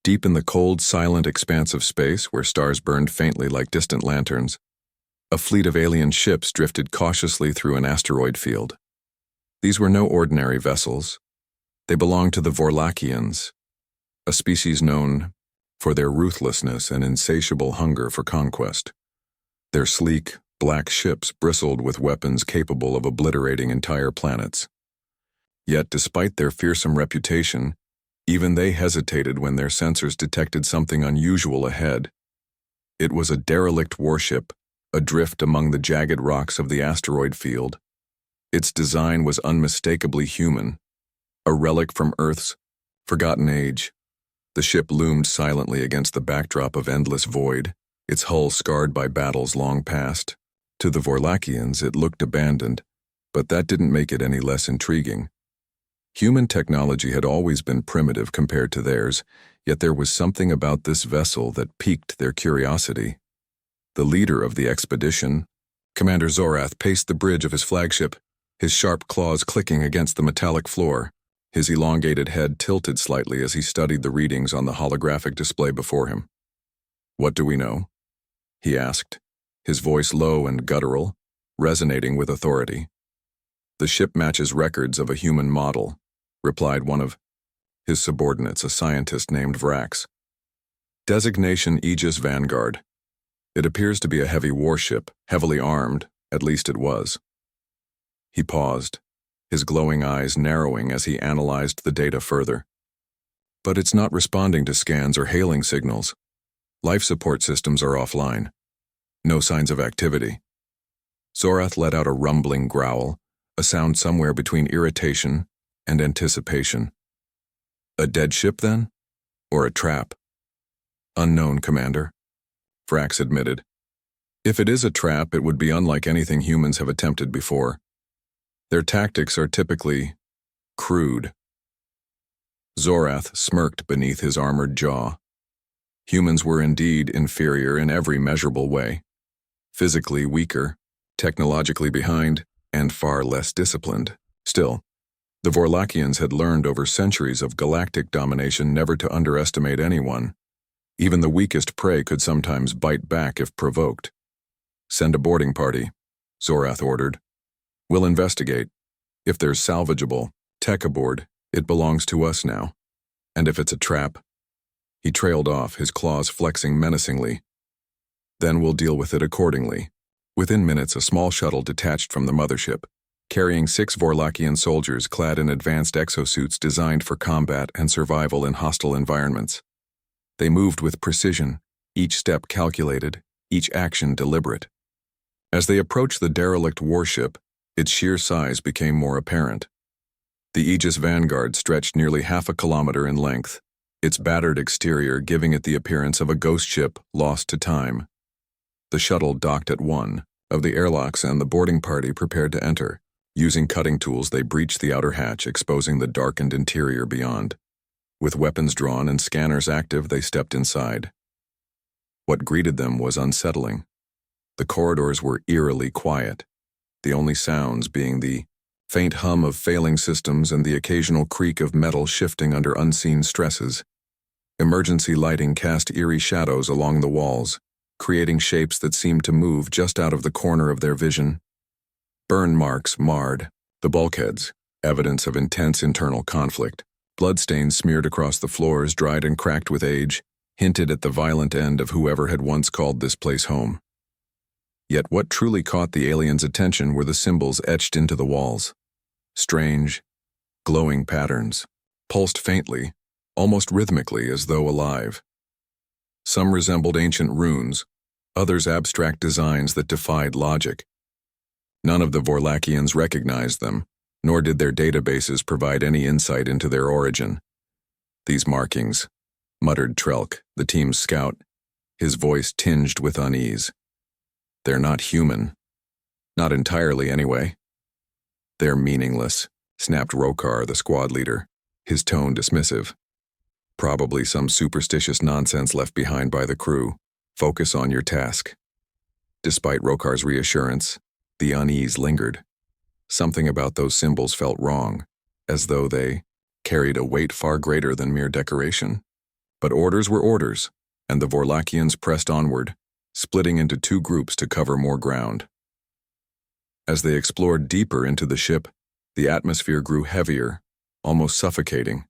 Deep in the cold, silent expanse of space, where stars burned faintly like distant lanterns, a fleet of alien ships drifted cautiously through an asteroid field. These were no ordinary vessels. They belonged to the Vorlakians, a species known for their ruthlessness and insatiable hunger for conquest. Their sleek, black ships bristled with weapons capable of obliterating entire planets. Yet, despite their fearsome reputation, even they hesitated when their sensors detected something unusual ahead. It was a derelict warship, adrift among the jagged rocks of the asteroid field. Its design was unmistakably human, a relic from Earth's forgotten age. The ship loomed silently against the backdrop of endless void, its hull scarred by battles long past. To the Vorlakians, it looked abandoned, but that didn't make it any less intriguing. Human technology had always been primitive compared to theirs, yet there was something about this vessel that piqued their curiosity. The leader of the expedition, Commander Zorath, paced the bridge of his flagship, his sharp claws clicking against the metallic floor. His elongated head tilted slightly as he studied the readings on the holographic display before him. "What do we know?" he asked, his voice low and guttural, resonating with authority. "The ship matches records of a human model," replied one of his subordinates, a scientist named Vrax. "Designation Aegis Vanguard. It appears to be a heavy warship, heavily armed, at least it was." He paused, his glowing eyes narrowing as he analyzed the data further. "But it's not responding to scans or hailing signals. Life support systems are offline. No signs of activity." Zorath let out a rumbling growl, a sound somewhere between irritation and anticipation. "A dead ship, then? Or a trap?" "Unknown, Commander," Vrax admitted. "If it is a trap, it would be unlike anything humans have attempted before. Their tactics are typically crude." Zorath smirked beneath his armored jaw. Humans were indeed inferior in every measurable way. Physically weaker, technologically behind, and far less disciplined. Still, the Vorlakians had learned over centuries of galactic domination never to underestimate anyone. Even the weakest prey could sometimes bite back if provoked. "Send a boarding party," Zorath ordered. "We'll investigate. If there's salvageable tech aboard, it belongs to us now. And if it's a trap..." He trailed off, his claws flexing menacingly. "Then we'll deal with it accordingly." Within minutes, a small shuttle detached from the mothership, carrying 6 Vorlakian soldiers clad in advanced exosuits designed for combat and survival in hostile environments. They moved with precision, each step calculated, each action deliberate. As they approached the derelict warship, its sheer size became more apparent. The Aegis Vanguard stretched nearly half a kilometer in length, its battered exterior giving it the appearance of a ghost ship lost to time. The shuttle docked at one of the airlocks and the boarding party prepared to enter. Using cutting tools, they breached the outer hatch, exposing the darkened interior beyond. With weapons drawn and scanners active, they stepped inside. What greeted them was unsettling. The corridors were eerily quiet, the only sounds being the faint hum of failing systems and the occasional creak of metal shifting under unseen stresses. Emergency lighting cast eerie shadows along the walls, creating shapes that seemed to move just out of the corner of their vision. Burn marks marred the bulkheads, evidence of intense internal conflict. Bloodstains smeared across the floors, dried and cracked with age, hinted at the violent end of whoever had once called this place home. Yet what truly caught the aliens' attention were the symbols etched into the walls. Strange, glowing patterns, pulsed faintly, almost rhythmically as though alive. Some resembled ancient runes, others abstract designs that defied logic. None of the Vorlakians recognized them, nor did their databases provide any insight into their origin. "These markings," muttered Trelk, the team's scout, his voice tinged with unease. "They're not human. Not entirely, anyway." "They're meaningless," snapped Rokar, the squad leader, his tone dismissive. "Probably some superstitious nonsense left behind by the crew. Focus on your task." Despite Rokar's reassurance, the unease lingered. Something about those symbols felt wrong, as though they carried a weight far greater than mere decoration. But orders were orders, and the Vorlakians pressed onward, splitting into two groups to cover more ground. As they explored deeper into the ship, the atmosphere grew heavier, almost suffocating.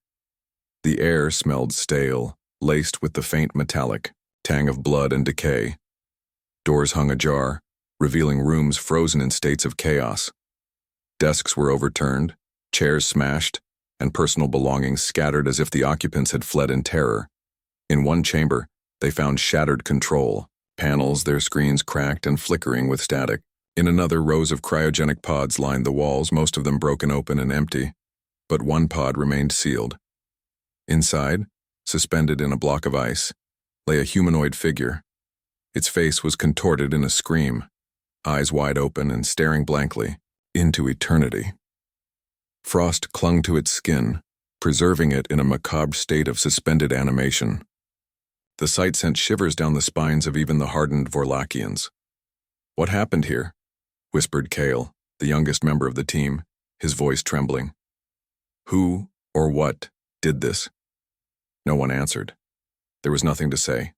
The air smelled stale, laced with the faint metallic tang of blood and decay. Doors hung ajar, revealing rooms frozen in states of chaos. Desks were overturned, chairs smashed, and personal belongings scattered as if the occupants had fled in terror. In one chamber, they found shattered control panels, their screens cracked and flickering with static. In another, rows of cryogenic pods lined the walls, most of them broken open and empty, but one pod remained sealed. Inside, suspended in a block of ice, lay a humanoid figure. Its face was contorted in a scream, eyes wide open and staring blankly into eternity. Frost clung to its skin, preserving it in a macabre state of suspended animation. The sight sent shivers down the spines of even the hardened Vorlakians. "What happened here?" whispered Kale, the youngest member of the team, his voice trembling. "Who or what did this?" No one answered. There was nothing to say.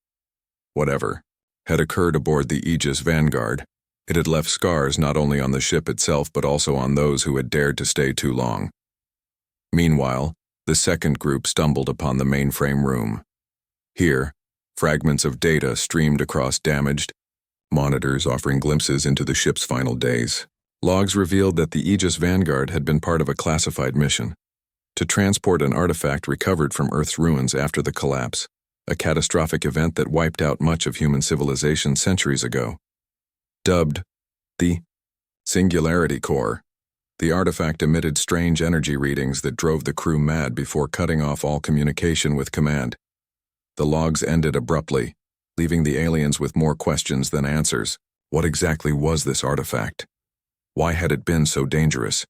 Whatever had occurred aboard the Aegis Vanguard, it had left scars not only on the ship itself but also on those who had dared to stay too long. Meanwhile, the second group stumbled upon the mainframe room. Here, fragments of data streamed across damaged monitors, offering glimpses into the ship's final days. Logs revealed that the Aegis Vanguard had been part of a classified mission to transport an artifact recovered from Earth's ruins after the collapse, a catastrophic event that wiped out much of human civilization centuries ago. Dubbed the Singularity Core, the artifact emitted strange energy readings that drove the crew mad before cutting off all communication with command. The logs ended abruptly, leaving the aliens with more questions than answers. What exactly was this artifact? Why had it been so dangerous?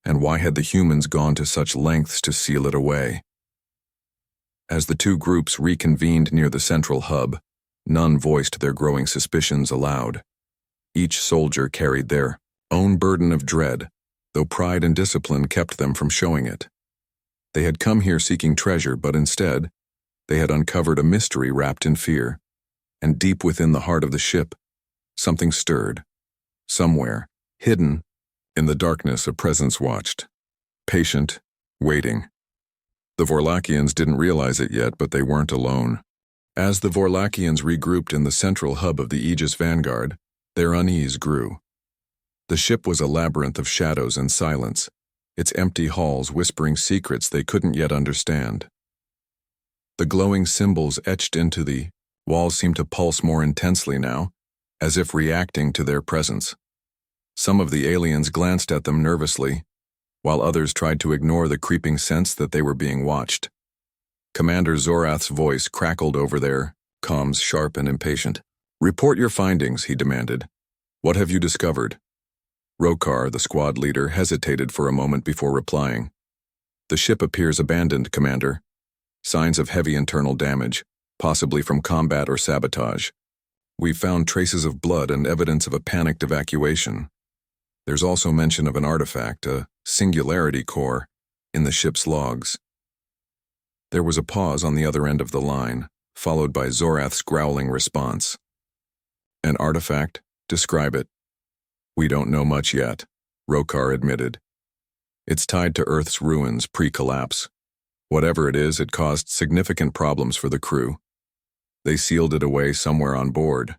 And why had the humans gone to such lengths to seal it away? As the two groups reconvened near the central hub, none voiced their growing suspicions aloud. Each soldier carried their own burden of dread, though pride and discipline kept them from showing it. They had come here seeking treasure, but instead, they had uncovered a mystery wrapped in fear. And deep within the heart of the ship, something stirred. Somewhere, hidden in the darkness, a presence watched. Patient, waiting. The Vorlakians didn't realize it yet, but they weren't alone. As the Vorlakians regrouped in the central hub of the Aegis Vanguard, their unease grew. The ship was a labyrinth of shadows and silence, its empty halls whispering secrets they couldn't yet understand. The glowing symbols etched into the walls seemed to pulse more intensely now, as if reacting to their presence. Some of the aliens glanced at them nervously, while others tried to ignore the creeping sense that they were being watched. Commander Zorath's voice crackled over their comms, sharp and impatient. "Report your findings," he demanded. "What have you discovered?" Rokar, the squad leader, hesitated for a moment before replying. "The ship appears abandoned, Commander. Signs of heavy internal damage, possibly from combat or sabotage. We've found traces of blood and evidence of a panicked evacuation. There's also mention of an artifact, a singularity core, in the ship's logs." There was a pause on the other end of the line, followed by Zorath's growling response. "An artifact? Describe it." "We don't know much yet," Rokar admitted. "It's tied to Earth's ruins pre-collapse. Whatever it is, it caused significant problems for the crew. They sealed it away somewhere on board."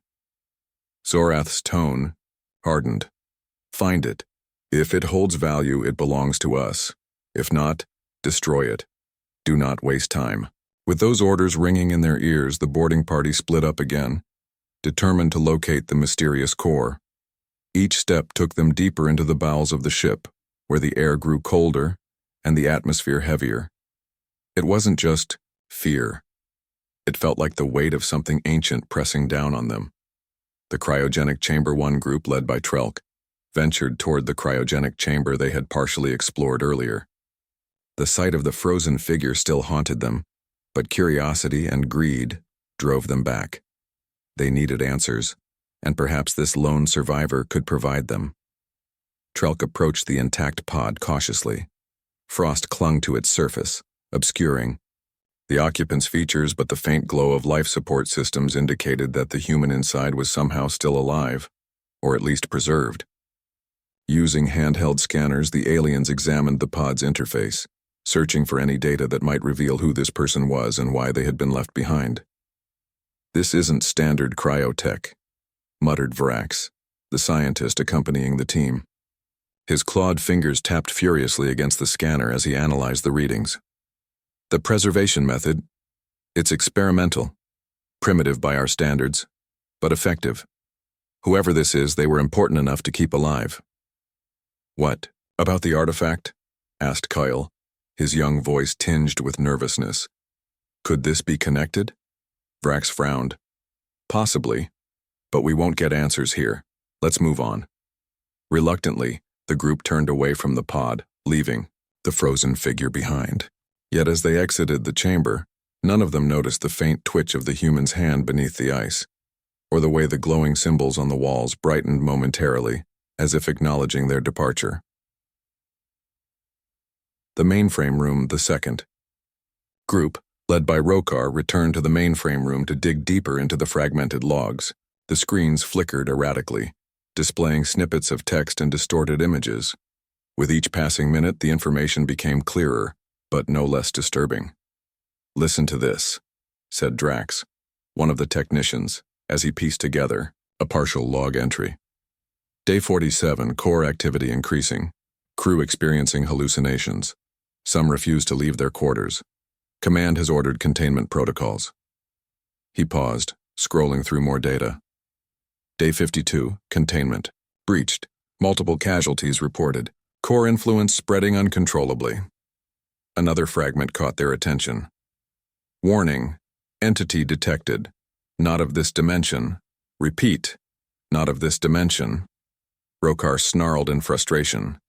Zorath's tone hardened. "Find it. If it holds value, it belongs to us. If not, destroy it. Do not waste time." With those orders ringing in their ears, the boarding party split up again, determined to locate the mysterious core. Each step took them deeper into the bowels of the ship, where the air grew colder and the atmosphere heavier. It wasn't just fear. It felt like the weight of something ancient pressing down on them. The cryogenic chamber 1 group, led by Trelk, ventured toward the cryogenic chamber they had partially explored earlier. The sight of the frozen figure still haunted them, but curiosity and greed drove them back. They needed answers, and perhaps this lone survivor could provide them. Trelk approached the intact pod cautiously. Frost clung to its surface, obscuring The occupant's features but the faint glow of life support systems indicated that the human inside was somehow still alive, or at least preserved. Using handheld scanners, the aliens examined the pod's interface, searching for any data that might reveal who this person was and why they had been left behind. "This isn't standard cryotech," muttered Vrax, the scientist accompanying the team. His clawed fingers tapped furiously against the scanner as he analyzed the readings. "The preservation method, it's experimental, primitive by our standards, but effective. Whoever this is, they were important enough to keep alive." "What, about the artifact?" asked Kyle, his young voice tinged with nervousness. "Could this be connected?" Vrax frowned. "Possibly, but we won't get answers here. Let's move on." Reluctantly, the group turned away from the pod, leaving the frozen figure behind. Yet as they exited the chamber, none of them noticed the faint twitch of the human's hand beneath the ice, or the way the glowing symbols on the walls brightened momentarily, as if acknowledging their departure. The mainframe room, the second. Group, led by Rokar, returned to the mainframe room to dig deeper into the fragmented logs. The screens flickered erratically, displaying snippets of text and distorted images. With each passing minute, the information became clearer, but no less disturbing. "Listen to this," said Drax, one of the technicians, as he pieced together a partial log entry. "Day 47, core activity increasing. Crew experiencing hallucinations. Some refuse to leave their quarters. Command has ordered containment protocols." He paused, scrolling through more data. Day 52, containment. Breached. Multiple casualties reported. Core influence spreading uncontrollably. Another fragment caught their attention. Warning. Entity detected. Not of this dimension. Repeat. Not of this dimension. Rokar snarled in frustration.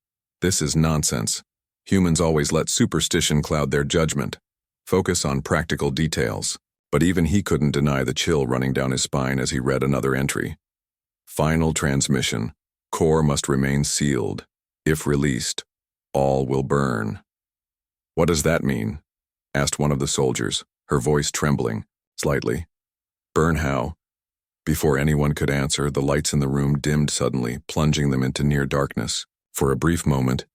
"This is nonsense. Humans always let superstition cloud their judgment. Focus on practical details." But even he couldn't deny the chill running down his spine as he read another entry. Final transmission. Core must remain sealed. If released, all will burn. "What does that mean?" asked one of the soldiers, her voice trembling slightly. "Burn how?" Before anyone could answer, the lights in the room dimmed suddenly, plunging them into near darkness. For a brief moment,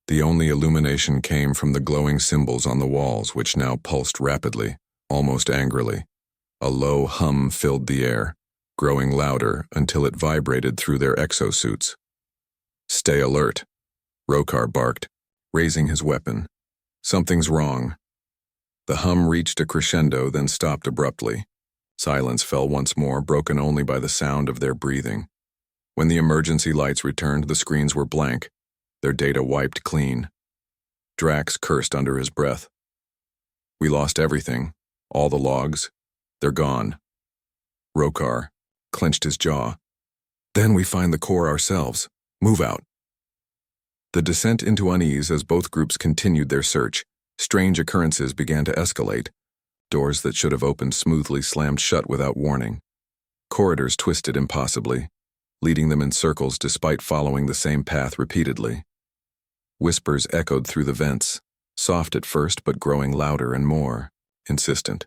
the only illumination came from the glowing symbols on the walls, which now pulsed rapidly, almost angrily. A low hum filled the air, growing louder until it vibrated through their exosuits. "Stay alert," Rokar barked, raising his weapon. "Something's wrong." The hum reached a crescendo, then stopped abruptly. Silence fell once more, broken only by the sound of their breathing. When the emergency lights returned, the screens were blank, their data wiped clean. Drax cursed under his breath. "We lost everything, all the logs. They're gone." Rokar clenched his jaw. "Then we find the core ourselves. Move out." The descent into unease as both groups continued their search. Strange occurrences began to escalate. Doors that should have opened smoothly slammed shut without warning. Corridors twisted impossibly, leading them in circles despite following the same path repeatedly. Whispers echoed through the vents, soft at first but growing louder and more insistent.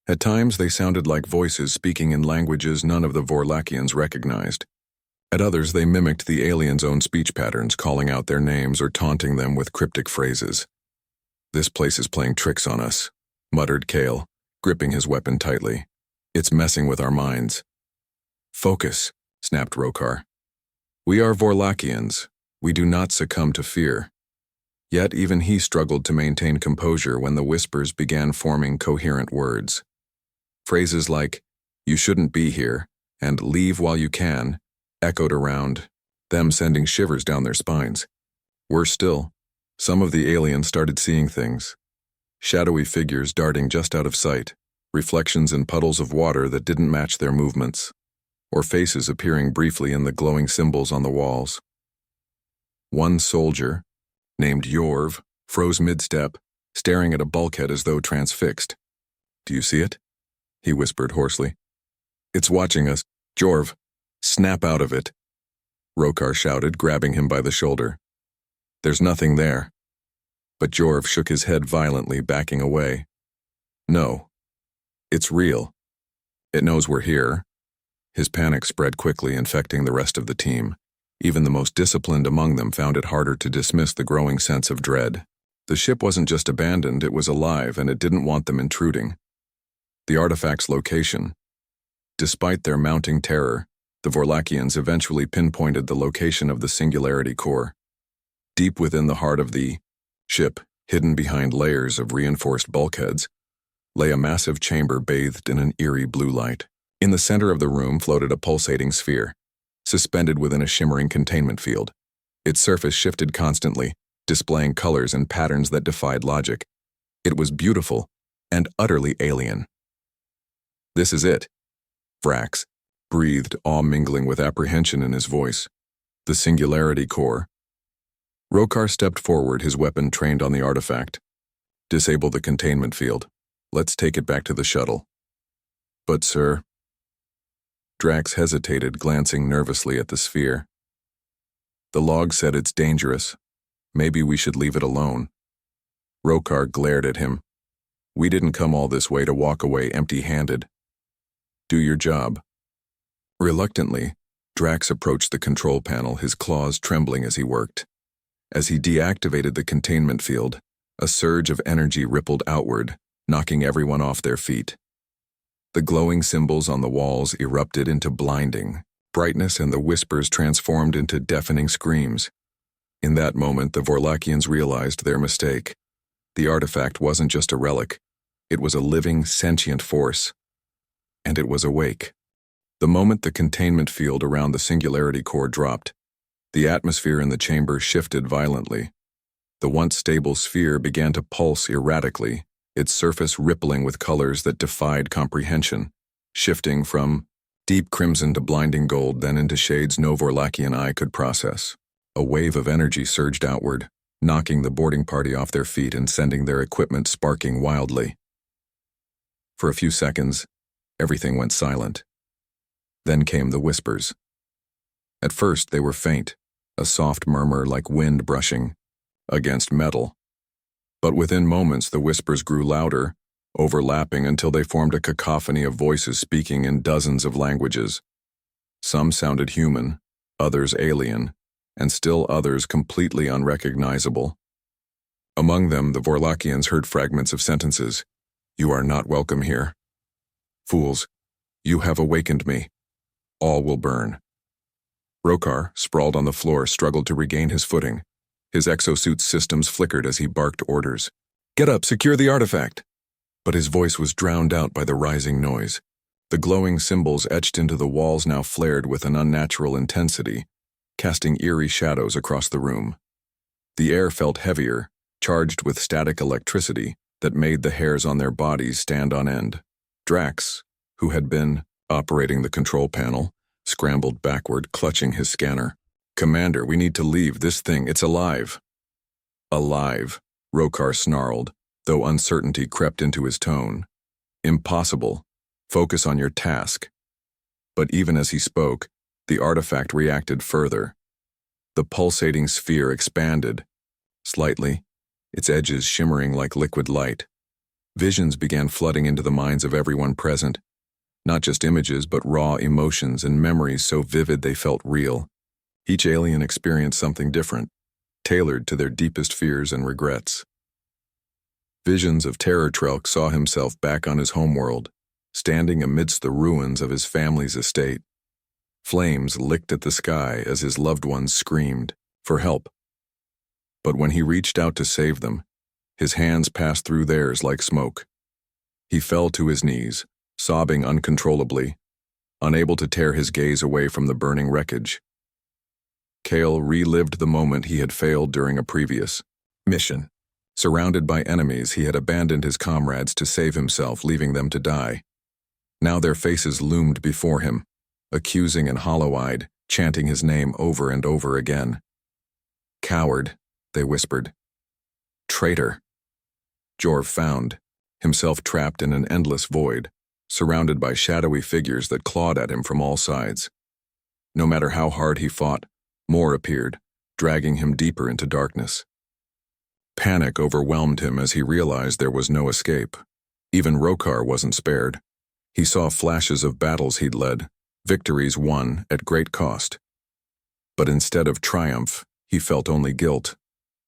At times they sounded like voices speaking in languages none of the Vorlakians recognized. At others they mimicked the aliens' own speech patterns, calling out their names or taunting them with cryptic phrases. "This place is playing tricks on us," muttered Kale, gripping his weapon tightly. "It's messing with our minds." "Focus," snapped Rokar. "We are Vorlakians. We do not succumb to fear." Yet even he struggled to maintain composure when the whispers began forming coherent words. Phrases like, "You shouldn't be here," and "leave while you can," echoed around, them sending shivers down their spines. Worse still, some of the aliens started seeing things. Shadowy figures darting just out of sight, reflections in puddles of water that didn't match their movements, or faces appearing briefly in the glowing symbols on the walls. One soldier, named Yorv, froze mid-step, staring at a bulkhead as though transfixed. "Do you see it?" he whispered hoarsely. "It's watching us. Jorv, snap out of it," Rokar shouted, grabbing him by the shoulder. "There's nothing there." But Jorv shook his head violently, backing away. No, it's real. It knows we're here. His panic spread quickly, infecting the rest of the team. Even the most disciplined among them found it harder to dismiss the growing sense of dread. The ship wasn't just abandoned, it was alive, and it didn't want them intruding. The artifact's location. Despite their mounting terror, the Vorlakians eventually pinpointed the location of the Singularity Core. Deep within the heart of the ship, hidden behind layers of reinforced bulkheads, lay a massive chamber bathed in an eerie blue light. In the center of the room floated a pulsating sphere, suspended within a shimmering containment field. Its surface shifted constantly, displaying colors and patterns that defied logic. It was beautiful and utterly alien. "This is it," Vrax breathed, awe mingling with apprehension in his voice. "The Singularity Core." Rokar stepped forward, his weapon trained on the artifact. "Disable the containment field. Let's take it back to the shuttle." "But, sir..." Drax hesitated, glancing nervously at the sphere. "The log said it's dangerous. Maybe we should leave it alone." Rokar glared at him. "We didn't come all this way to walk away empty-handed. Do your job." Reluctantly, Drax approached the control panel, his claws trembling as he worked. As he deactivated the containment field, a surge of energy rippled outward, knocking everyone off their feet. The glowing symbols on the walls erupted into blinding brightness, and the whispers transformed into deafening screams. In that moment, the Vorlakians realized their mistake. The artifact wasn't just a relic. It was a living, sentient force. And it was awake. The moment the containment field around the Singularity Core dropped, the atmosphere in the chamber shifted violently. The once stable sphere began to pulse erratically, its surface rippling with colors that defied comprehension, shifting from deep crimson to blinding gold, then into shades no Vorlakian eye could process. A wave of energy surged outward, knocking the boarding party off their feet and sending their equipment sparking wildly. For a few seconds, everything went silent. Then came the whispers. At first, they were faint, a soft murmur like wind brushing against metal. But within moments, the whispers grew louder, overlapping until they formed a cacophony of voices speaking in dozens of languages. Some sounded human, others alien, and still others completely unrecognizable. Among them, the Vorlakians heard fragments of sentences. "You are not welcome here. Fools, you have awakened me. All will burn." Rokar, sprawled on the floor, struggled to regain his footing. His exosuit's systems flickered as he barked orders. "Get up, secure the artifact!" But his voice was drowned out by the rising noise. The glowing symbols etched into the walls now flared with an unnatural intensity, casting eerie shadows across the room. The air felt heavier, charged with static electricity that made the hairs on their bodies stand on end. Drax, who had been operating the control panel, scrambled backward, clutching his scanner. "Commander, we need to leave. This thing, it's alive." "Alive," Rokar snarled, though uncertainty crept into his tone. "Impossible. Focus on your task." But even as he spoke, the artifact reacted further. The pulsating sphere expanded, slightly, its edges shimmering like liquid light. Visions began flooding into the minds of everyone present, not just images but raw emotions and memories so vivid they felt real. Each alien experienced something different, tailored to their deepest fears and regrets. Visions of Terror Trelk saw himself back on his homeworld, standing amidst the ruins of his family's estate. Flames licked at the sky as his loved ones screamed for help. But when he reached out to save them, his hands passed through theirs like smoke. He fell to his knees, sobbing uncontrollably, unable to tear his gaze away from the burning wreckage. Kale relived the moment he had failed during a previous mission. Surrounded by enemies, he had abandoned his comrades to save himself, leaving them to die. Now their faces loomed before him, accusing and hollow-eyed, chanting his name over and over again. "Coward," they whispered. "Traitor." Jorv found himself trapped in an endless void, surrounded by shadowy figures that clawed at him from all sides. No matter how hard he fought, more appeared, dragging him deeper into darkness. Panic overwhelmed him as he realized there was no escape. Even Rokar wasn't spared. He saw flashes of battles he'd led, victories won at great cost. But instead of triumph, he felt only guilt,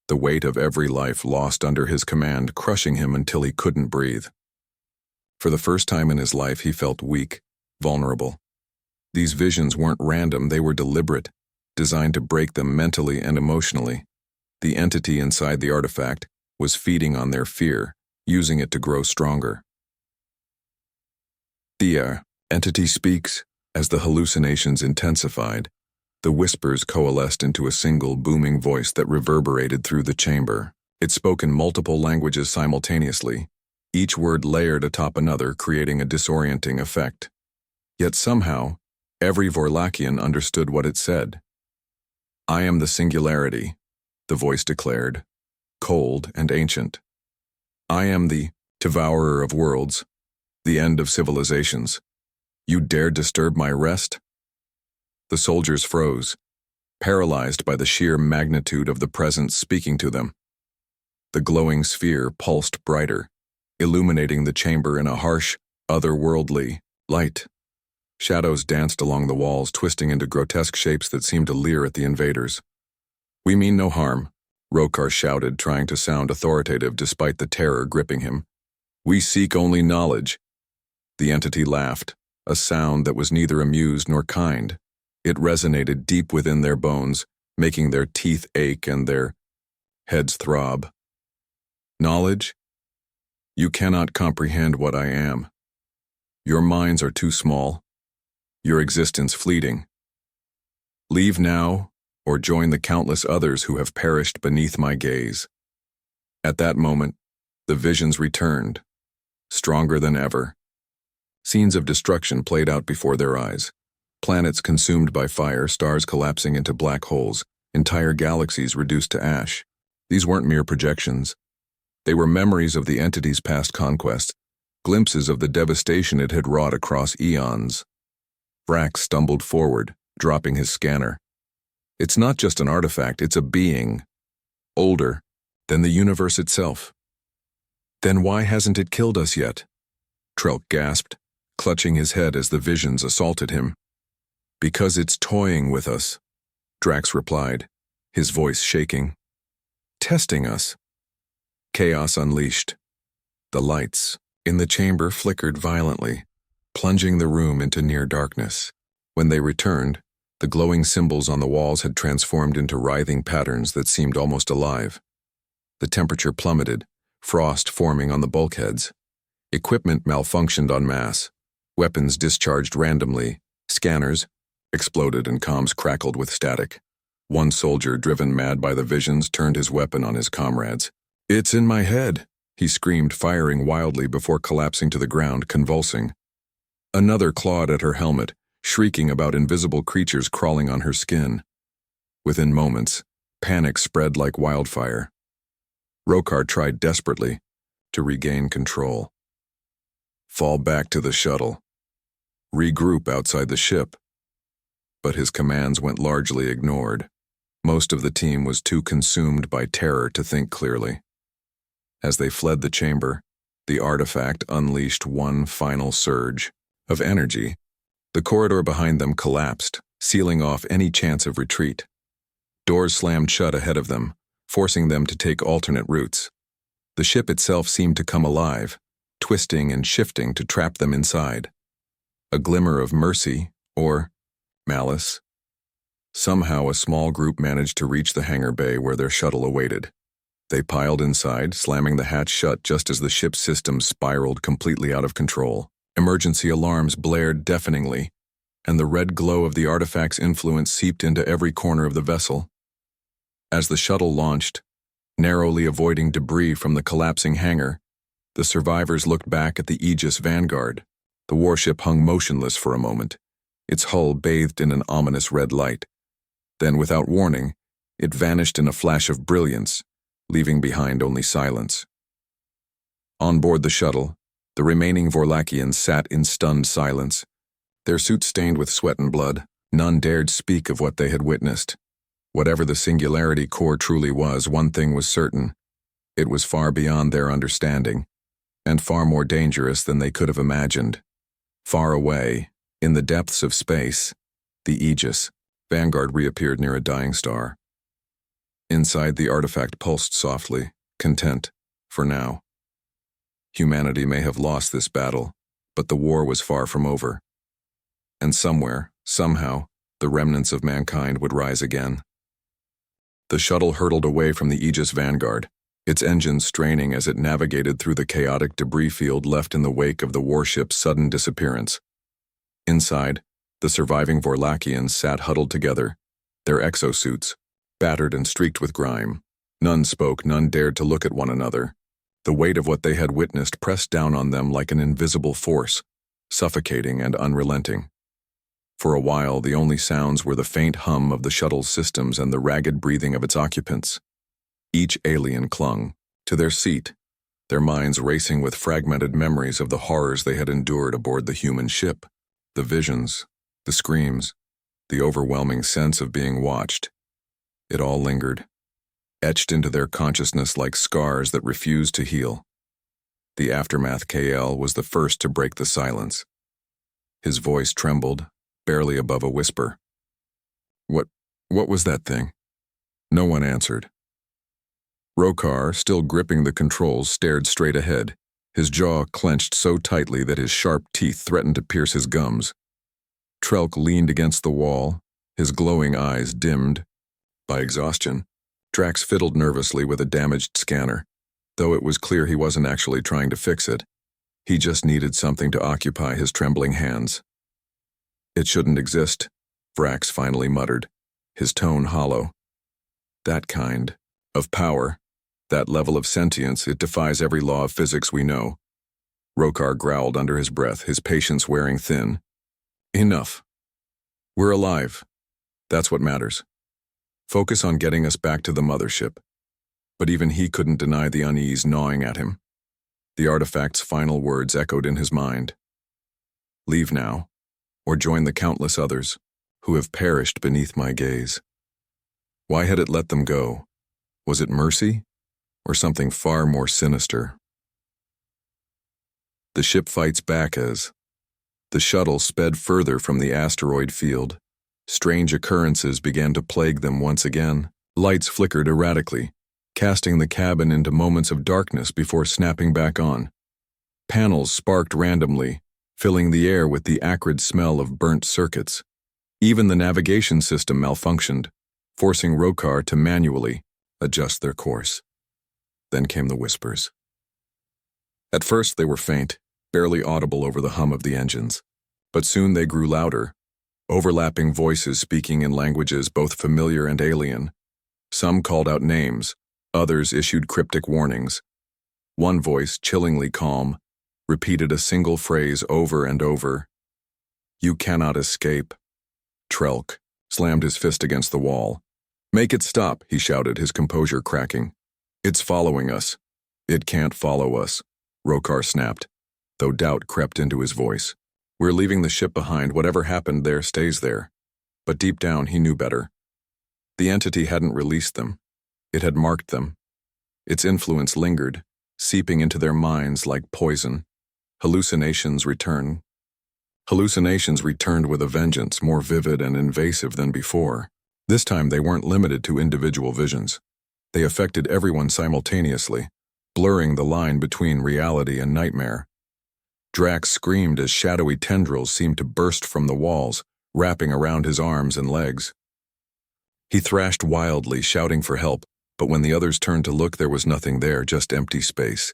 the weight of every life lost under his command crushing him until he couldn't breathe. For the first time in his life, he felt weak, vulnerable. These visions weren't random, they were deliberate, designed to break them mentally and emotionally. The entity inside the artifact was feeding on their fear, using it to grow stronger. The entity speaks. As the hallucinations intensified, the whispers coalesced into a single booming voice that reverberated through the chamber. It spoke in multiple languages simultaneously, each word layered atop another, creating a disorienting effect. Yet somehow, every Vorlakian understood what it said. "I am the singularity," the voice declared, cold and ancient. "I am the devourer of worlds, the end of civilizations. You dare disturb my rest?" The soldiers froze, paralyzed by the sheer magnitude of the presence speaking to them. The glowing sphere pulsed brighter, illuminating the chamber in a harsh, otherworldly light. Shadows danced along the walls, twisting into grotesque shapes that seemed to leer at the invaders. "We mean no harm," Rokar shouted, trying to sound authoritative despite the terror gripping him. "We seek only knowledge." The entity laughed, a sound that was neither amused nor kind. It resonated deep within their bones, making their teeth ache and their heads throb. "Knowledge? You cannot comprehend what I am. Your minds are too small, your existence fleeting. Leave now, or join the countless others who have perished beneath my gaze." At that moment, the visions returned, stronger than ever. Scenes of destruction played out before their eyes. Planets consumed by fire, stars collapsing into black holes, entire galaxies reduced to ash. These weren't mere projections. They were memories of the entity's past conquests, glimpses of the devastation it had wrought across eons. Vrax stumbled forward, dropping his scanner. "It's not just an artifact, it's a being, older than the universe itself." "Then why hasn't it killed us yet?" Trelk gasped, clutching his head as the visions assaulted him. "Because it's toying with us," Drax replied, his voice shaking. "Testing us." Chaos unleashed. The lights in the chamber flickered violently, plunging the room into near darkness. When they returned, the glowing symbols on the walls had transformed into writhing patterns that seemed almost alive. The temperature plummeted, frost forming on the bulkheads. Equipment malfunctioned en masse. Weapons discharged randomly. Scanners exploded and comms crackled with static. One soldier, driven mad by the visions, turned his weapon on his comrades. "It's in my head," he screamed, firing wildly before collapsing to the ground, convulsing. Another clawed at her helmet, shrieking about invisible creatures crawling on her skin. Within moments, panic spread like wildfire. Rokar tried desperately to regain control. "Fall back to the shuttle. Regroup outside the ship." But his commands went largely ignored. Most of the team was too consumed by terror to think clearly. As they fled the chamber, the artifact unleashed one final surge of energy. The corridor behind them collapsed, sealing off any chance of retreat. Doors slammed shut ahead of them, forcing them to take alternate routes. The ship itself seemed to come alive, twisting and shifting to trap them inside. A glimmer of mercy, or malice. Somehow a small group managed to reach the hangar bay where their shuttle awaited. They piled inside, slamming the hatch shut just as the ship's systems spiraled completely out of control. Emergency alarms blared deafeningly, and the red glow of the artifact's influence seeped into every corner of the vessel. As the shuttle launched, narrowly avoiding debris from the collapsing hangar, the survivors looked back at the Aegis Vanguard. The warship hung motionless for a moment, its hull bathed in an ominous red light. Then, without warning, it vanished in a flash of brilliance, leaving behind only silence. On board the shuttle, the remaining Vorlakians sat in stunned silence. Their suits stained with sweat and blood, none dared speak of what they had witnessed. Whatever the Singularity Core truly was, one thing was certain. It was far beyond their understanding. and far more dangerous than they could have imagined. Far away, in the depths of space, the Aegis, Vanguard reappeared near a dying star. Inside, the artifact pulsed softly, content, for now. Humanity may have lost this battle, but the war was far from over. And somewhere, somehow, the remnants of mankind would rise again. The shuttle hurtled away from the Aegis Vanguard, its engines straining as it navigated through the chaotic debris field left in the wake of the warship's sudden disappearance. Inside, the surviving Vorlakians sat huddled together, their exosuits, battered and streaked with grime. None spoke, none dared to look at one another. The weight of what they had witnessed pressed down on them like an invisible force, suffocating and unrelenting. For a while, the only sounds were the faint hum of the shuttle's systems and the ragged breathing of its occupants. Each alien clung to their seat, their minds racing with fragmented memories of the horrors they had endured aboard the human ship, the visions, the screams, the overwhelming sense of being watched. It all lingered, etched into their consciousness like scars that refused to heal. The aftermath KL was the first to break the silence. His voice trembled, barely above a whisper. What was that thing? No one answered. Rokar, still gripping the controls, stared straight ahead, his jaw clenched so tightly that his sharp teeth threatened to pierce his gums. Trelk leaned against the wall, his glowing eyes dimmed by exhaustion. Drax fiddled nervously with a damaged scanner, though it was clear he wasn't actually trying to fix it. He just needed something to occupy his trembling hands. It shouldn't exist, Vrax finally muttered, his tone hollow. That kind of power, that level of sentience, it defies every law of physics we know. Rokar growled under his breath, his patience wearing thin. Enough. We're alive. That's what matters. Focus on getting us back to the mothership. But even he couldn't deny the unease gnawing at him. The artifact's final words echoed in his mind. Leave now, or join the countless others who have perished beneath my gaze. Why had it let them go? Was it mercy, or something far more sinister? The ship fights back as the shuttle sped further from the asteroid field. Strange occurrences began to plague them once again. Lights flickered erratically, casting the cabin into moments of darkness before snapping back on. Panels sparked randomly, filling the air with the acrid smell of burnt circuits. Even the navigation system malfunctioned, forcing Rokar to manually adjust their course. Then came the whispers. At first they were faint, barely audible over the hum of the engines, but soon they grew louder, overlapping voices speaking in languages both familiar and alien. Some called out names, others issued cryptic warnings. One voice, chillingly calm, repeated a single phrase over and over. You cannot escape. Trelk slammed his fist against the wall. Make it stop, he shouted, his composure cracking. It's following us. It can't follow us, Rokar snapped, though doubt crept into his voice. We're leaving the ship behind. Whatever happened there stays there. But deep down, he knew better. The entity hadn't released them. It had marked them. Its influence lingered, seeping into their minds like poison. Hallucinations returned with a vengeance, more vivid and invasive than before. This time they weren't limited to individual visions. They affected everyone simultaneously, blurring the line between reality and nightmare. Drax screamed as shadowy tendrils seemed to burst from the walls, wrapping around his arms and legs. He thrashed wildly, shouting for help, but when the others turned to look, there was nothing there, just empty space.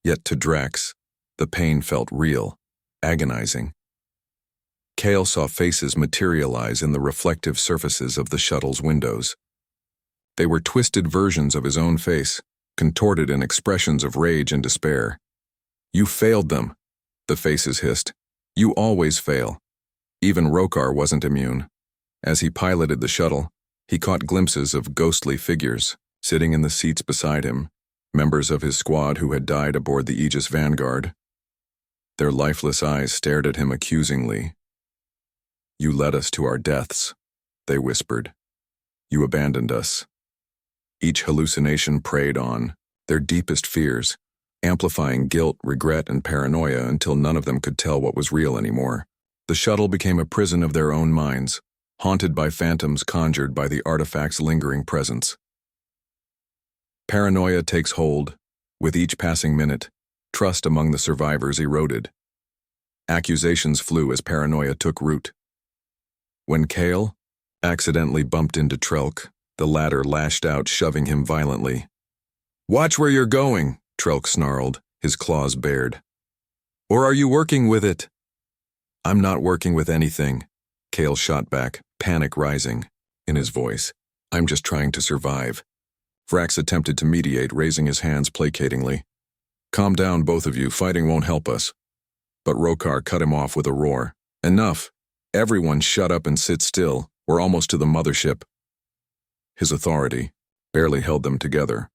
Yet to Drax, the pain felt real, agonizing. Kale saw faces materialize in the reflective surfaces of the shuttle's windows. They were twisted versions of his own face, contorted in expressions of rage and despair. You failed them, the faces hissed. You always fail. Even Rokar wasn't immune. As he piloted the shuttle, he caught glimpses of ghostly figures sitting in the seats beside him, members of his squad who had died aboard the Aegis Vanguard. Their lifeless eyes stared at him accusingly. You led us to our deaths, they whispered. You abandoned us. Each hallucination preyed on their deepest fears, amplifying guilt, regret, and paranoia until none of them could tell what was real anymore. The shuttle became a prison of their own minds, haunted by phantoms conjured by the artifact's lingering presence. Paranoia takes hold. With each passing minute, trust among the survivors eroded. Accusations flew as paranoia took root. When Kale accidentally bumped into Trelk, the latter lashed out, shoving him violently. "Watch where you're going," Trelk snarled, his claws bared. "Or are you working with it?" "I'm not working with anything," Kale shot back, panic rising in his voice. "I'm just trying to survive." Vrax attempted to mediate, raising his hands placatingly. "Calm down, both of you. Fighting won't help us." But Rokar cut him off with a roar. "Enough. Everyone shut up and sit still. We're almost to the mothership." His authority barely held them together.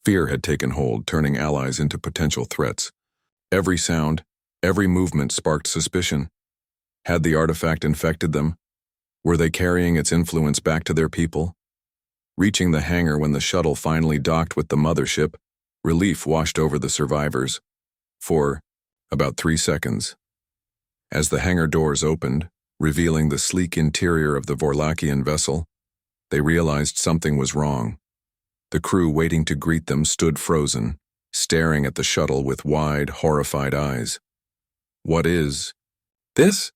Fear had taken hold, turning allies into potential threats. Every sound, every movement sparked suspicion. Had the artifact infected them? Were they carrying its influence back to their people? Reaching the hangar when the shuttle finally docked with the mothership, relief washed over the survivors. For about 3 seconds. As the hangar doors opened, revealing the sleek interior of the Vorlakian vessel, they realized something was wrong. The crew waiting to greet them stood frozen, staring at the shuttle with wide, horrified eyes. "What is this?"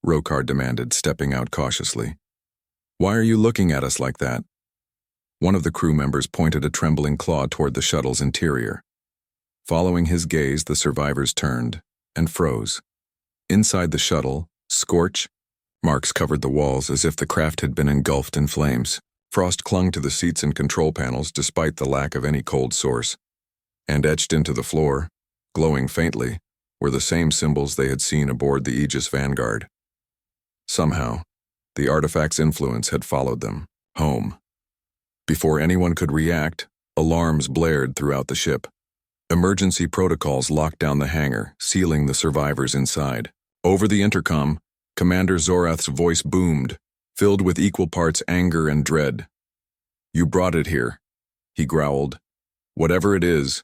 Rokar demanded, stepping out cautiously. "Why are you looking at us like that?" One of the crew members pointed a trembling claw toward the shuttle's interior. Following his gaze, the survivors turned and froze. Inside the shuttle, scorch marks covered the walls as if the craft had been engulfed in flames. Frost clung to the seats and control panels despite the lack of any cold source. And etched into the floor, glowing faintly, were the same symbols they had seen aboard the Aegis Vanguard. Somehow, the artifact's influence had followed them home. Before anyone could react, alarms blared throughout the ship. Emergency protocols locked down the hangar, sealing the survivors inside. Over the intercom, Commander Zorath's voice boomed, filled with equal parts anger and dread. "You brought it here," he growled. "Whatever it is,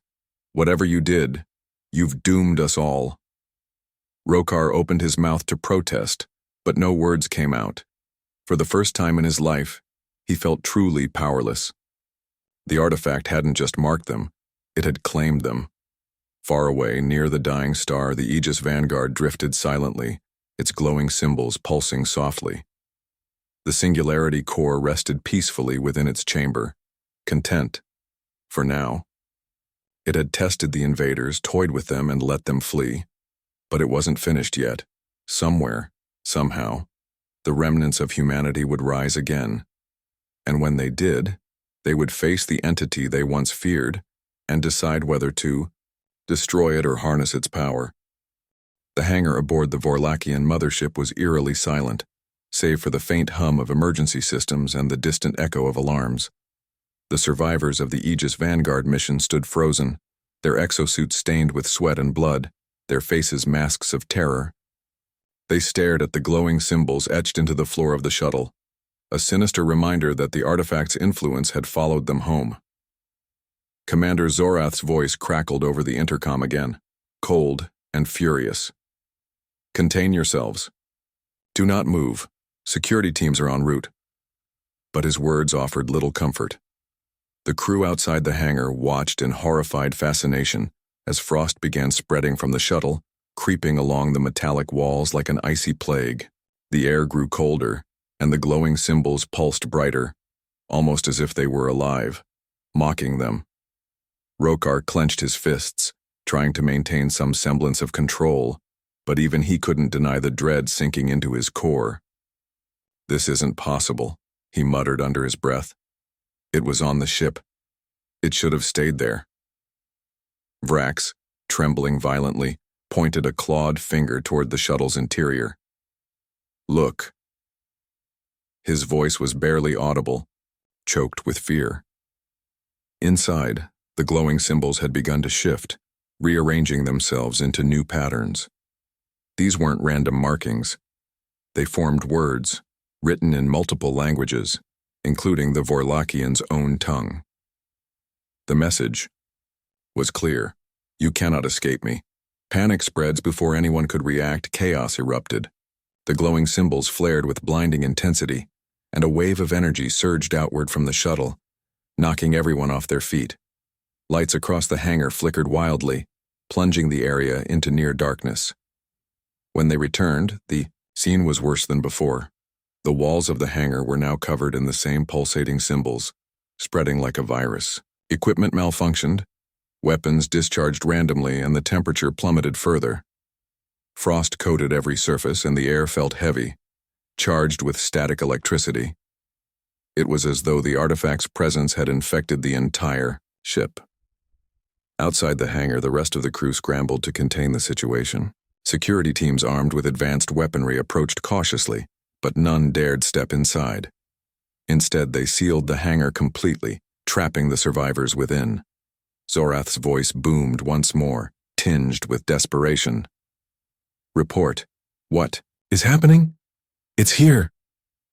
whatever you did, you've doomed us all." Rokar opened his mouth to protest, but no words came out. For the first time in his life, he felt truly powerless. The artifact hadn't just marked them, it had claimed them. Far away, near the dying star, the Aegis Vanguard drifted silently, its glowing symbols pulsing softly. The Singularity core rested peacefully within its chamber, content. For now. It had tested the invaders, toyed with them, and let them flee. But it wasn't finished yet. Somewhere, somehow, the remnants of humanity would rise again. And when they did, they would face the entity they once feared and decide whether to destroy it or harness its power. The hangar aboard the Vorlakian mothership was eerily silent, save for the faint hum of emergency systems and the distant echo of alarms. The survivors of the Aegis Vanguard mission stood frozen, their exosuits stained with sweat and blood, their faces masks of terror. They stared at the glowing symbols etched into the floor of the shuttle, a sinister reminder that the artifact's influence had followed them home. Commander Zorath's voice crackled over the intercom again, cold and furious. "Contain yourselves. Do not move. Security teams are en route." But his words offered little comfort. The crew outside the hangar watched in horrified fascination as frost began spreading from the shuttle, creeping along the metallic walls like an icy plague. The air grew colder, and the glowing symbols pulsed brighter, almost as if they were alive, mocking them. Rokar clenched his fists, trying to maintain some semblance of control, but even he couldn't deny the dread sinking into his core. "This isn't possible," he muttered under his breath. "It was on the ship. It should have stayed there." Vrax, trembling violently, pointed a clawed finger toward the shuttle's interior. "Look." His voice was barely audible, choked with fear. Inside, the glowing symbols had begun to shift, rearranging themselves into new patterns. These weren't random markings. They formed words, written in multiple languages, including the Vorlakians' own tongue. The message was clear. You cannot escape me. Panic spreads before anyone could react. Chaos erupted. The glowing symbols flared with blinding intensity, and a wave of energy surged outward from the shuttle, knocking everyone off their feet. Lights across the hangar flickered wildly, plunging the area into near darkness. When they returned, the scene was worse than before. The walls of the hangar were now covered in the same pulsating symbols, spreading like a virus. Equipment malfunctioned, weapons discharged randomly, and the temperature plummeted further. Frost coated every surface, and the air felt heavy, charged with static electricity. It was as though the artifact's presence had infected the entire ship. Outside the hangar, the rest of the crew scrambled to contain the situation. Security teams armed with advanced weaponry approached cautiously, but none dared step inside. Instead, they sealed the hangar completely, trapping the survivors within. Zorath's voice boomed once more, tinged with desperation. "Report. What is happening?" "It's here,"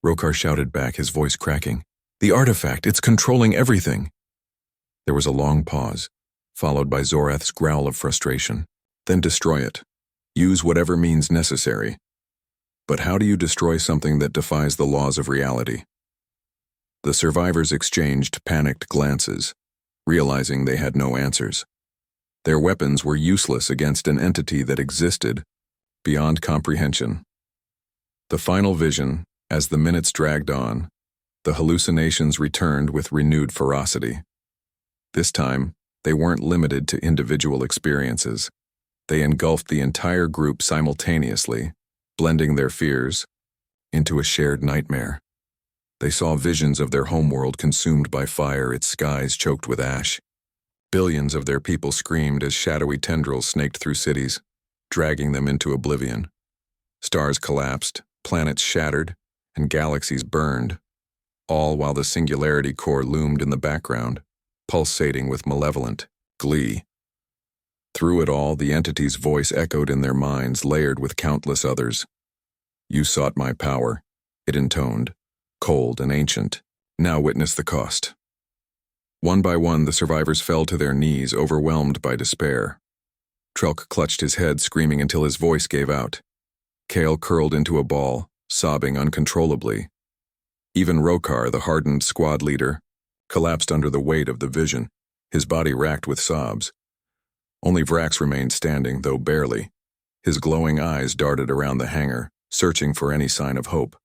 Rokar shouted back, his voice cracking. "The artifact, it's controlling everything." There was a long pause, followed by Zorath's growl of frustration. "Then destroy it. Use whatever means necessary. But how do you destroy something that defies the laws of reality?" The survivors exchanged panicked glances, realizing they had no answers. Their weapons were useless against an entity that existed beyond comprehension. The final vision, as the minutes dragged on, the hallucinations returned with renewed ferocity. This time, they weren't limited to individual experiences. They engulfed the entire group simultaneously, blending their fears into a shared nightmare. They saw visions of their homeworld consumed by fire, its skies choked with ash. Billions of their people screamed as shadowy tendrils snaked through cities, dragging them into oblivion. Stars collapsed, planets shattered, and galaxies burned, all while the Singularity Core loomed in the background, pulsating with malevolent glee. Through it all, the entity's voice echoed in their minds, layered with countless others. "You sought my power," it intoned, cold and ancient. "Now witness the cost." One by one, the survivors fell to their knees, overwhelmed by despair. Trelk clutched his head, screaming until his voice gave out. Kale curled into a ball, sobbing uncontrollably. Even Rokar, the hardened squad leader, collapsed under the weight of the vision, his body racked with sobs. Only Vrax remained standing, though barely. His glowing eyes darted around the hangar, searching for any sign of hope.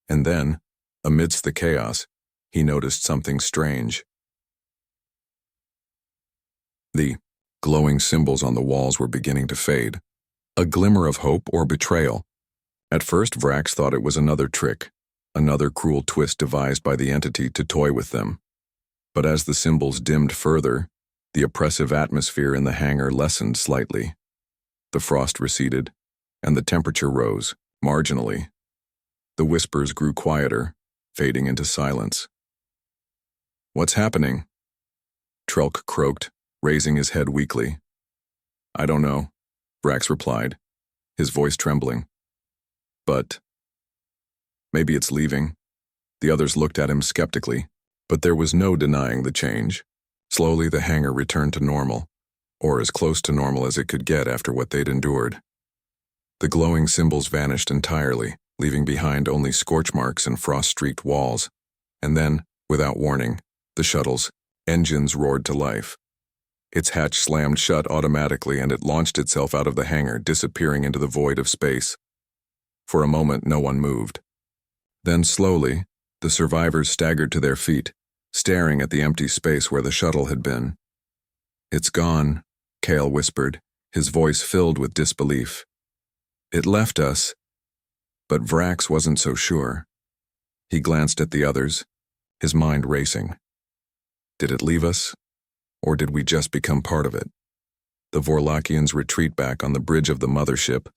And then, amidst the chaos, he noticed something strange. The glowing symbols on the walls were beginning to fade. A glimmer of hope or betrayal. At first, Vrax thought it was another trick, another cruel twist devised by the entity to toy with them. But as the symbols dimmed further, the oppressive atmosphere in the hangar lessened slightly. The frost receded, and the temperature rose, marginally. The whispers grew quieter, fading into silence. "What's happening?" Trelk croaked, raising his head weakly. "I don't know," Vrax replied, his voice trembling. "But maybe it's leaving." The others looked at him skeptically, but there was no denying the change. Slowly, the hangar returned to normal, or as close to normal as it could get after what they'd endured. The glowing symbols vanished entirely, leaving behind only scorch marks and frost-streaked walls. And then, without warning, the shuttle's engines roared to life. Its hatch slammed shut automatically, and it launched itself out of the hangar, disappearing into the void of space. For a moment, no one moved. Then, slowly, the survivors staggered to their feet, staring at the empty space where the shuttle had been. "It's gone," Kale whispered, his voice filled with disbelief. "It left us." But Vrax wasn't so sure. He glanced at the others, his mind racing. Did it leave us? Or did we just become part of it? The Vorlakians retreat back on the bridge of the mothership.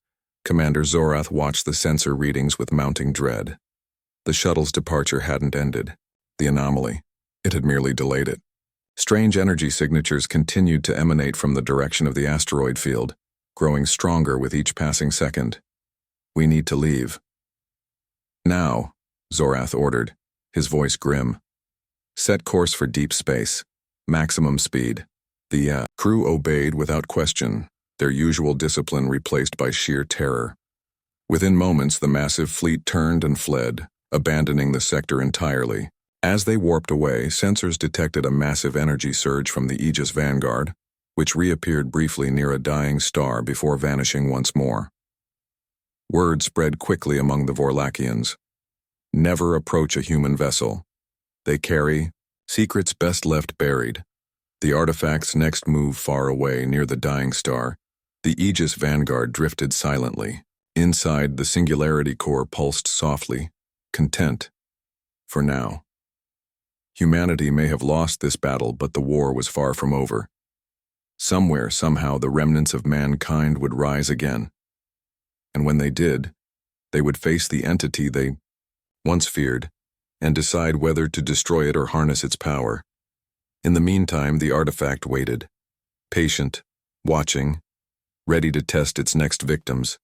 Commander Zorath watched the sensor readings with mounting dread. The shuttle's departure hadn't ended. The anomaly. It had merely delayed it. Strange energy signatures continued to emanate from the direction of the asteroid field, growing stronger with each passing second. "We need to leave." "Now," Zorath ordered, his voice grim. "Set course for deep space. Maximum speed. The crew obeyed without question, their usual discipline replaced by sheer terror. Within moments, the massive fleet turned and fled, abandoning the sector entirely. As they warped away, sensors detected a massive energy surge from the Aegis Vanguard, which reappeared briefly near a dying star before vanishing once more. Word spread quickly among the Vorlakians. Never approach a human vessel. They carry secrets best left buried. The artifact's next move far away near the dying star, the Aegis Vanguard drifted silently. Inside, the Singularity Core pulsed softly, content. For now. Humanity may have lost this battle, but the war was far from over. Somewhere, somehow, the remnants of mankind would rise again. And when they did, they would face the entity they once feared and decide whether to destroy it or harness its power. In the meantime, the artifact waited, patient, watching, ready to test its next victims.